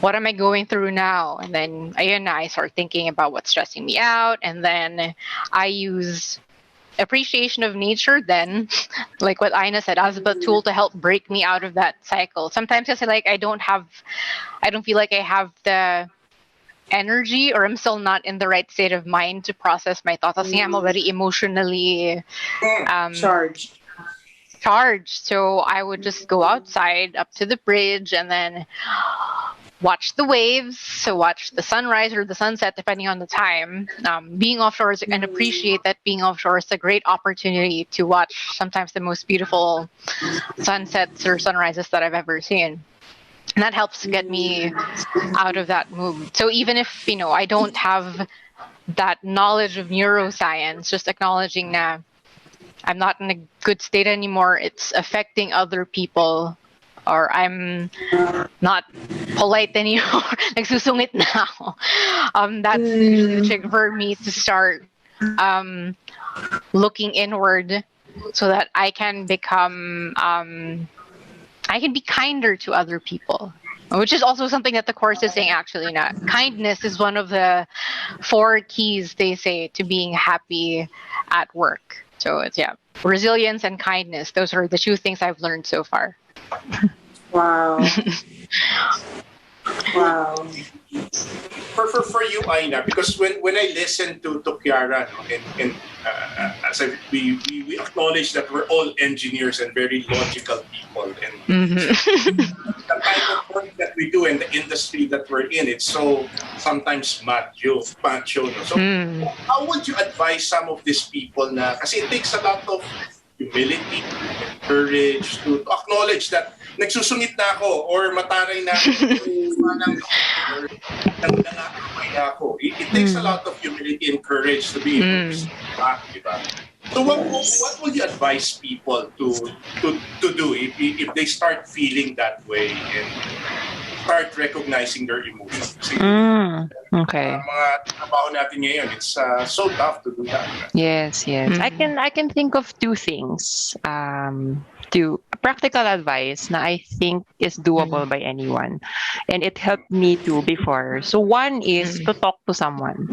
what am I going through now? And then ayun na, I start thinking about what's stressing me out. And then I use appreciation of nature then, like what Aina said, as a tool to help break me out of that cycle. Sometimes I say like I don't feel like I have the energy, or I'm still not in the right state of mind to process my thoughts. Kasi I'm already emotionally um, Charged. charged. So I would just go outside up to the bridge and then watch the waves. So watch the sunrise or the sunset, depending on the time. Being offshore and appreciate that being offshore is a great opportunity to watch sometimes the most beautiful sunsets or sunrises that I've ever seen. And that helps get me out of that mood. So even if, I don't have that knowledge of neuroscience, just acknowledging that I'm not in a good state anymore, it's affecting other people, or I'm not polite anymore, nagsusungit na ako. That's usually the trigger for me to start looking inward so that I can be kinder to other people, which is also something that the course is saying actually. Not kindness is one of the 4 keys they say to being happy at work. So it's resilience and kindness. Those are the 2 things I've learned so far. Wow. Wow. For you, Aina, because when I listen to Kiara, no, and as we acknowledge that we're all engineers and very logical people, and the type of work that we do and the industry that we're in, it's so sometimes macho. No? So how would you advise some of these people na, kasi it takes a lot of humility and courage to acknowledge that nagsusungit na ako or mataray na ako or nangangamay na ako. It takes a lot of humility and courage to be able to step back, di ba? So what would you advise people to do if they start feeling that way and start recognizing their emotions? Kasi Okay. mga trabaho natin ngayon, it's so tough to do that. Yes, yes. I can think of 2 things. To practical advice na I think is doable by anyone, and it helped me too before. So one is to talk to someone,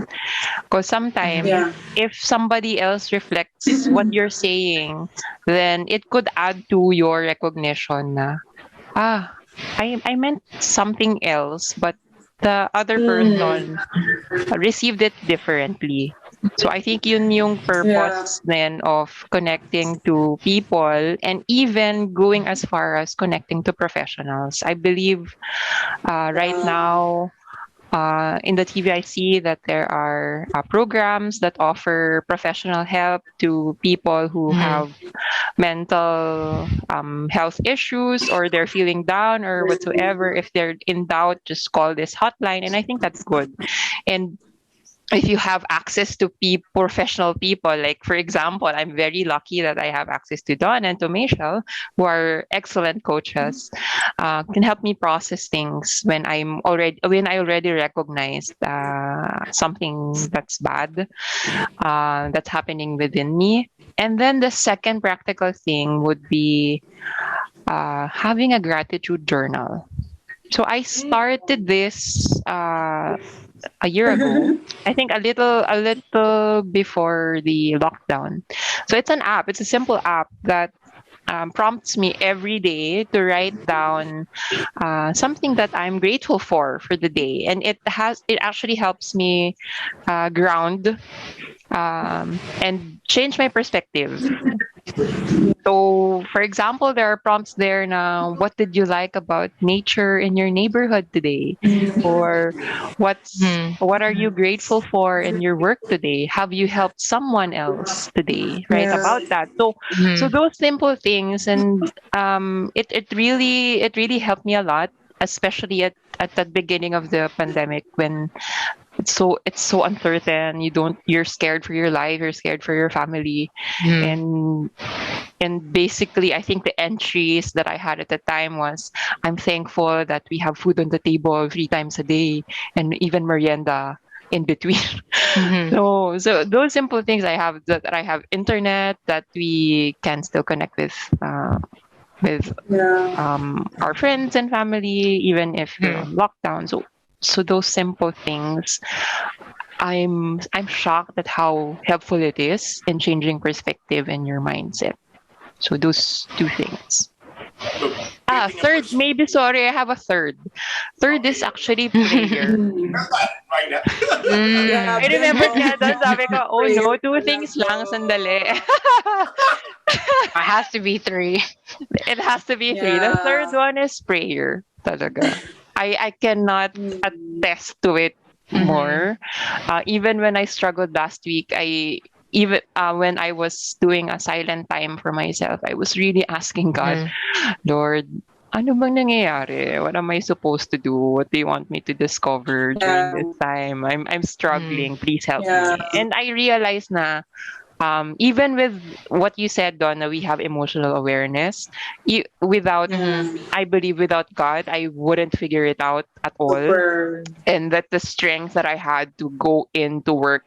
because sometimes Yeah. if somebody else reflects what you're saying, then it could add to your recognition na I meant something else, but the other person received it differently. So I think yun yung Yeah. purpose then of connecting to people, and even going as far as connecting to professionals. I believe right now in the TV I see that there are programs that offer professional help to people who have mental health issues, or they're feeling down or whatsoever. If they're in doubt, just call this hotline, and I think that's good. And if you have access to professional people, like for example, I'm very lucky that I have access to Don and to Michelle, who are excellent coaches, can help me process things when I already recognized something that's bad, that's happening within me. And then the second practical thing would be having a gratitude journal. So I started this a year ago. I think a little before the lockdown. So it's an app. It's a simple app that prompts me every day to write down something that I'm grateful for the day, and it actually helps me ground and change my perspective. So, for example, there are prompts there now. What did you like about nature in your neighborhood today? Or what are you grateful for in your work today? Have you helped someone else today? Right Yeah. about that. So those simple things, and it really helped me a lot, especially at the beginning of the pandemic when it's so uncertain. You're scared for your life. You're scared for your family, and basically I think the entries that I had at the time was, I'm thankful that we have food on the table 3 times a day and even merienda in between. So those simple things I have, that I have internet, that we can still connect with Yeah. our friends and family even if we're on lockdown. So those simple things, I'm shocked at how helpful it is in changing perspective and your mindset. So those two things. So creating a Third, maybe, sorry, I have a third. Third is Okay. actually prayer. Right now. Yeah, I remembered nga doon, sabi ko, oh prayer no, two things lang, sandali. It has to be three. It has to be three. The third Yeah. one is prayer, talaga. I cannot attest to it Mm-hmm. more. Even when I struggled last week, even when I was doing a silent time for myself, I was really asking God, Lord, ano bang nangyayari? What am I supposed to do? What do you want me to discover during Yeah. this time? I'm struggling. Please help Yeah. me. And I realized na even with what you said, Donna, we have emotional awareness. Without, Yeah. I believe, without God, I wouldn't figure it out at all. Super. And that the strength that I had to go into work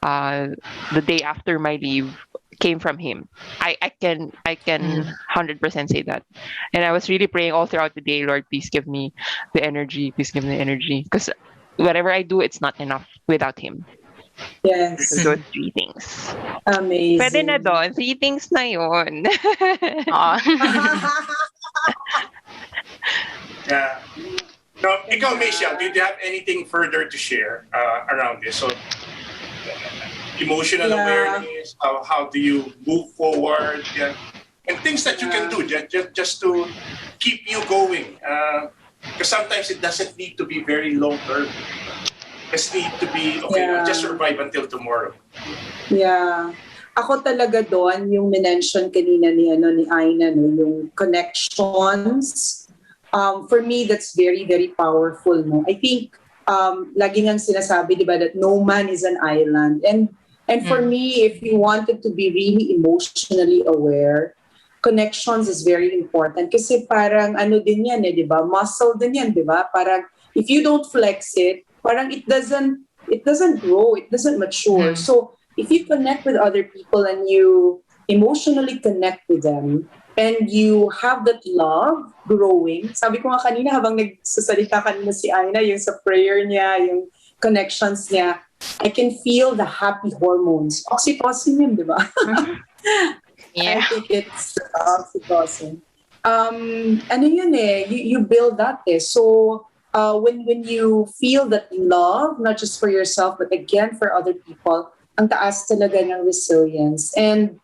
uh, the day after my leave came from him. I can 100% say that. And I was really praying all throughout the day, Lord, please give me the energy. Please give me the energy. Because whatever I do, it's not enough without him. So Yes. those three things. Pwede na Amazing. doon. Three things na yun. Aw. Yeah. Now, ikaw, Michelle, do you have anything further to share around this? So, emotional Yeah. awareness, how do you move forward? Yeah. And things that you can do just to keep you going. Because sometimes it doesn't need to be very long term. Just need to be, okay, I'll just Yeah. survive until tomorrow. Yeah. Ako talaga doon, yung minention kanina ni Aina, no, yung connections. For me, that's very, very powerful. No? I think, lagi ngang sinasabi, di ba, that no man is an island. And for me, if you wanted to be really emotionally aware, connections is very important. Kasi parang ano din yan di ba? Muscle din yan, di ba? Parang if you don't flex it, parang it doesn't grow, it doesn't mature. So if you connect with other people and you emotionally connect with them and you have that love growing. Sabi ko nga kanina habang nagsasalita kanina si Aina, yung sa prayer niya, yung connections niya, I can feel the happy hormones. Oxytocin yun, di ba? I Yeah. think it's oxytocin. Ano yun you build that So, when you feel that love, not just for yourself, but again for other people, ang taas talaga ng resilience. And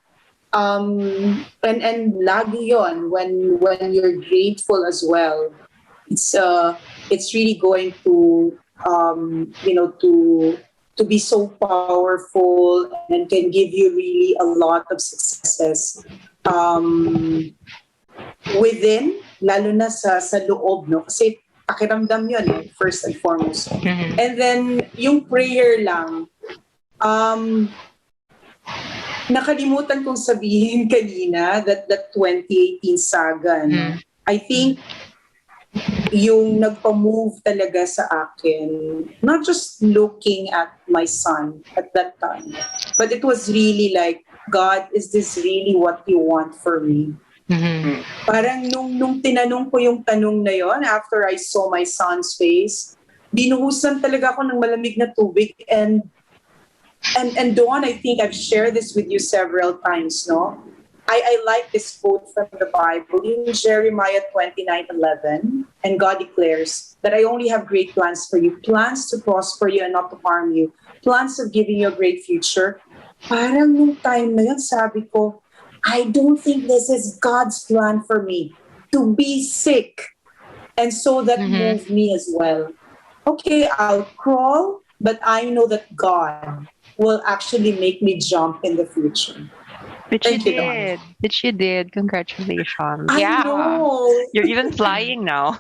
lagi yon when you're grateful as well. It's really going to to be so powerful and can give you really a lot of successes um, within, lalo na sa loob, no? Kasi pakiramdam yun eh, first and foremost. Mhm. And then, yung prayer lang, um, nakalimutan kong sabihin kanina that 2018 saga, no? Mhm. I think yung nagpa-move talaga sa akin, not just looking at my son at that time, but it was really like, God, is this really what you want for me? Mhm. Parang nung tinanong ko yung tanong na yon after I saw my son's face, binuhusan talaga ako ng malamig na tubig and Dawn, I think I've shared this with you several times, no? I like this quote from the Bible in Jeremiah 29:11, and God declares that I only have great plans for you, plans to prosper you and not to harm you, plans of giving you a great future. Parang nung time na yun, sabi ko, I don't think this is God's plan for me to be sick. And so that Mhm. moved me as well. Okay, I'll crawl, but I know that God will actually make me jump in the future. Which you Thank you, Dawn. did. Which you did. Congratulations. I Yeah. know. You're even flying now.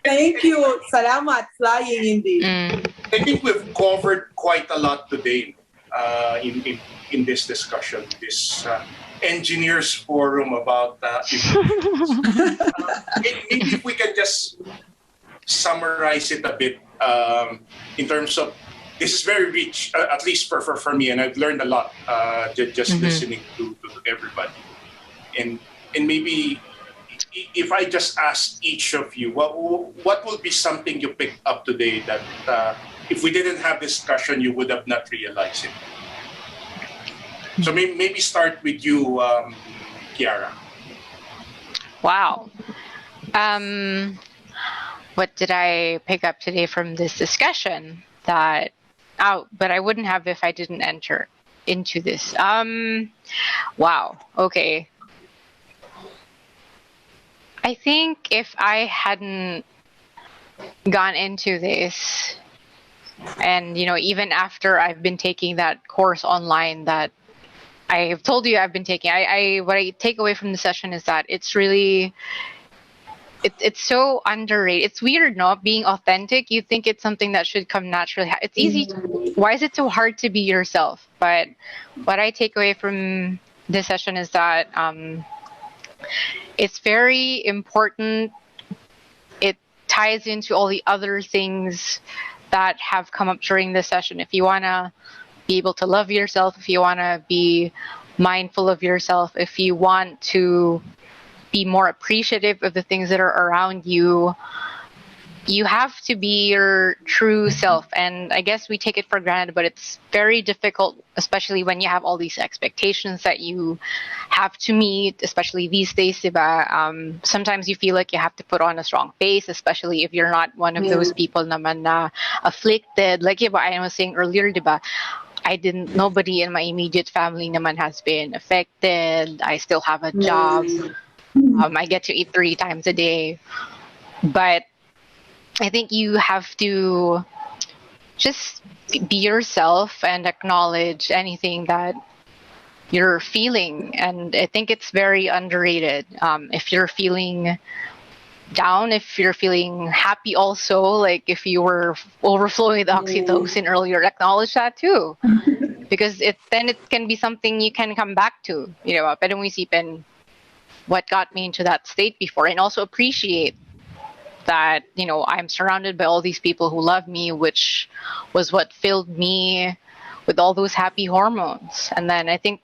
Thank you. Salamat. Flying indeed. Mm. I think we've covered quite a lot today in this discussion, this engineers forum about maybe if we can just summarize it a bit in terms of this is very rich, at least for me, and I've learned a lot just Mhm. listening to everybody. And maybe if I just ask each of you, what will be something you picked up today that if we didn't have discussion, you would have not realized it? So maybe start with you, Kiara. Wow. What did I pick up today from this discussion that but I wouldn't have if I didn't enter into this. Wow. Okay. I think if I hadn't gone into this and even after I've been taking that course online that I've told you I've been taking, I what I take away from the session is that it's really it's so underrated. It's weird, no? Being authentic, you think it's something that should come naturally. It's easy. Why is it so hard to be yourself? But what I take away from this session is that it's very important. It ties into all the other things that have come up during this session. If you want to be able to love yourself, if you want to be mindful of yourself, if you want to be more appreciative of the things that are around you, you have to be your true self. And I guess we take it for granted, but it's very difficult, especially when you have all these expectations that you have to meet, especially these days, diba? Sometimes you feel like you have to put on a strong face, especially if you're not one of those people naman na afflicted. Like diba, I was saying earlier, diba? Nobody in my immediate family naman has been affected. I still have a job. I get to eat 3 times a day. But I think you have to just be yourself and acknowledge anything that you're feeling. And I think it's very underrated. If you're feeling down, if you're feeling happy also, like if you were overflowing with oxytocin earlier, acknowledge that too. Because then it can be something you can come back to. Pero mo isipin what got me into that state before, and also appreciate that I'm surrounded by all these people who love me, which was what filled me with all those happy hormones. And then I think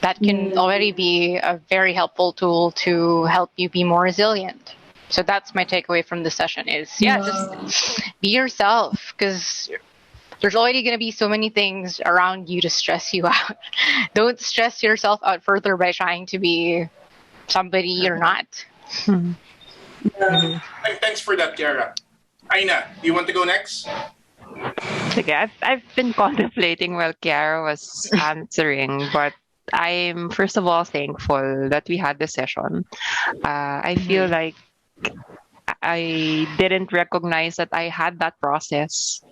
that can already be a very helpful tool to help you be more resilient. So that's my takeaway from the session is just be yourself, because there's already going to be so many things around you to stress you out. Don't stress yourself out further by trying to be somebody you're not. Thanks for that, Kiara. Aina, you want to go next? Okay, I've been contemplating while Kiara was answering, but I'm first of all thankful that we had the session. I feel like I didn't recognize that I had that process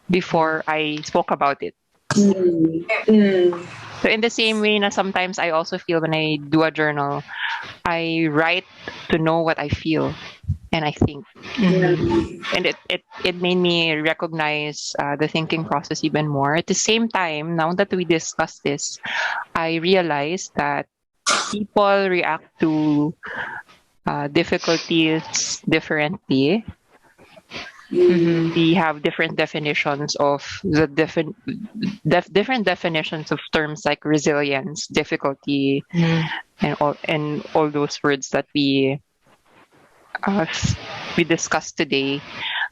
before I spoke about it. So in the same way na sometimes I also feel when I do a journal, I write to know what I feel. And I think, and it made me recognize the thinking process even more. At the same time, now that we discuss this, I realized that people react to difficulties differently. We have different definitions of the different definitions of terms like resilience, difficulty, and all those words that uh, we discussed today.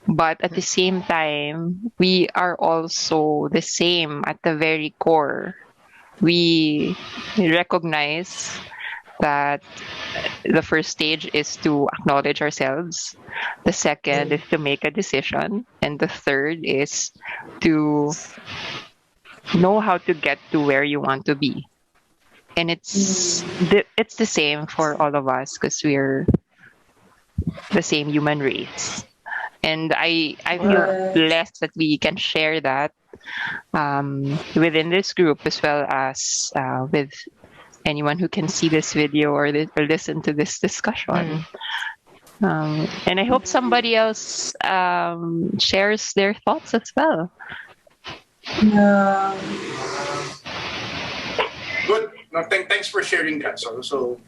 But at the same time, we are also the same at the very core. We recognize that the first stage is to acknowledge ourselves. The second is to make a decision. And the third is to know how to get to where you want to be. And it's the same for all of us because we're the same human race. And I feel blessed that we can share that within this group as well as with anyone who can see this video or listen to this discussion. And I hope somebody else shares their thoughts as well. Yeah. Good. No, thanks for sharing that. So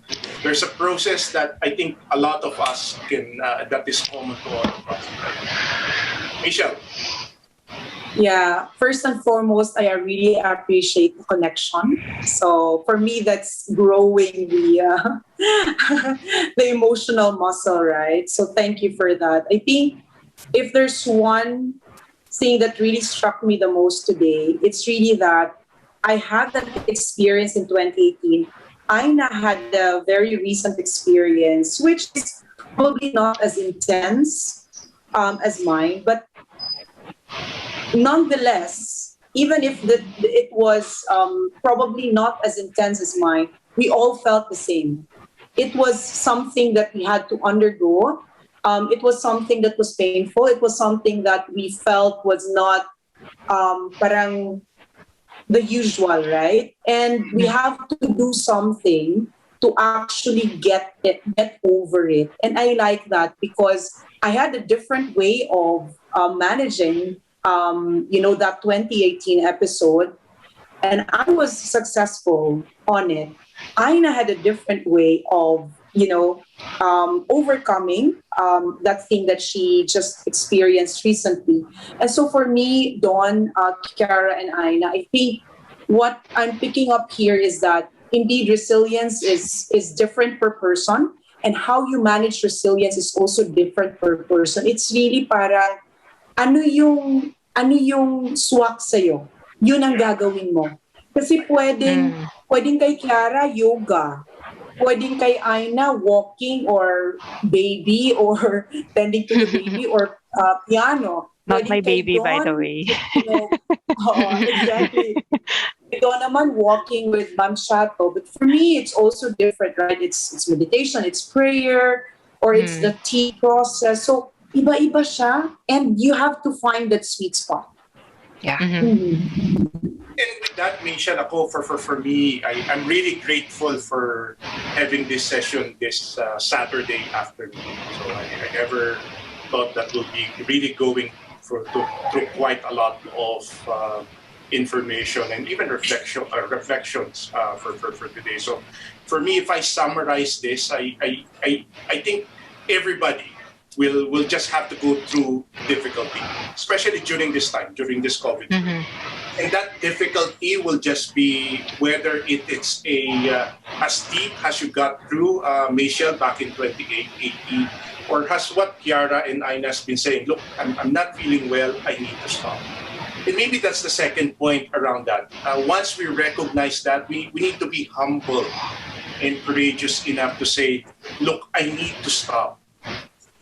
there's a process that I think a lot of us can that is common to all of us. Michelle. Yeah, first and foremost, I really appreciate the connection. So for me, that's growing the the emotional muscle, right? So thank you for that. I think if there's one thing that really struck me the most today, it's really that I had that experience in 2018. Aina had a very recent experience, which is probably not as intense as mine, but nonetheless, even if it was probably not as intense as mine, we all felt the same. It was something that we had to undergo. It was something that was painful. It was something that we felt was not parang the usual, right? And we have to do something to actually get over it. And I like that because I had a different way of managing that 2018 episode, and I was successful on it. Aina had a different way of, overcoming that thing that she just experienced recently. And so for me, Dawn, Kiara, and Aina, I think what I'm picking up here is that indeed resilience is different per person, and how you manage resilience is also different per person. It's really parang ano yung swak sa'yo, yun ang gagawin mo. Kasi pwedeng kay Kiara, yoga. Pwedeng kay Aina, walking or baby or tending to the baby or piano. Not my baby, by the way. Exactly. Ikaw naman walking with Ma'am Shato. But for me, it's also different, right? It's meditation, it's prayer, or it's the tea process. So, iba-iba siya, and you have to find that sweet spot. Yeah. And with that, Michelle, for me, I'm really grateful for having this session this Saturday afternoon. So I never thought that we'll be really going through quite a lot of information and even reflections for today. So for me, if I summarize this, I think everybody will just have to go through difficulty, especially during this time, during this COVID. And that difficulty will just be whether it's as deep as you got through Michelle back in 2018, or has what Kiara and Aina has been saying, look, I'm not feeling well, I need to stop. And maybe that's the second point around that. Once we recognize that, we need to be humble and courageous enough to say, look, I need to stop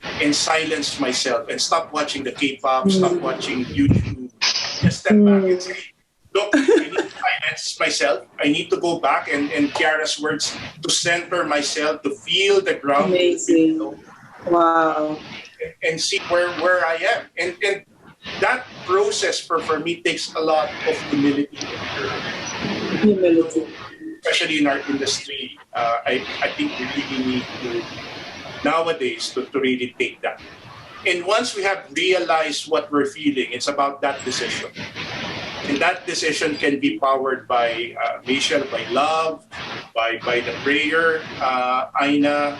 and silence myself and stop watching the K-pop, stop watching YouTube. Just step back and say, look, I need to silence myself. I need to go back and Kiara's words, to center myself, to feel the ground. Amazing. Wow. And see where I am. And that process for me takes a lot of humility. Humility. Especially in our industry, I think we really need nowadays to really take that. And once we have realized what we're feeling, it's about that decision. And that decision can be powered by Michelle, by love, by the prayer, Aina,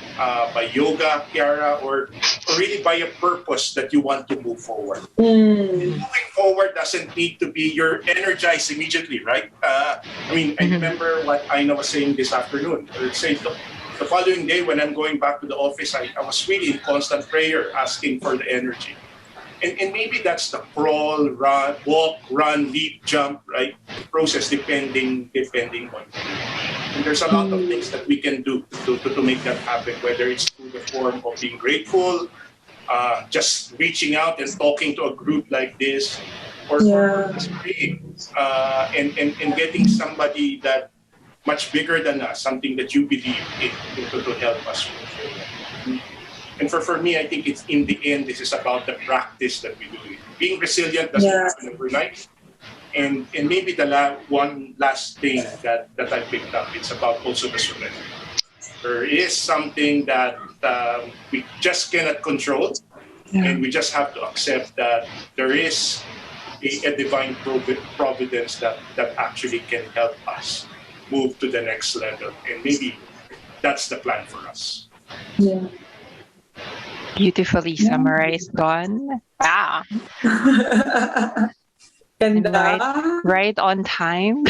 by yoga, Kiara, or really by a purpose that you want to move forward. Mm. Moving forward doesn't need to be you're energized immediately, right? I remember what Aina was saying this afternoon. Say the following day when I'm going back to the office, I was really in constant prayer, asking for the energy. And maybe that's the crawl, run, walk, run, leap, jump, right? Process depending on. And there's a lot of things that we can do to make that happen, whether it's through the form of being grateful, just reaching out and talking to a group like this, or just praying and getting somebody that much bigger than us, something that you believe in to help us move forward. And for me, I think it's in the end, this is about the practice that we do. Being resilient doesn't happen overnight. And maybe the one last thing that I picked up, it's about also the surrender. There is something that we just cannot control, and we just have to accept that there is a divine providence that actually can help us move to the next level. And maybe that's the plan for us. Yeah. Beautifully summarized, Don. Ah, And right on time.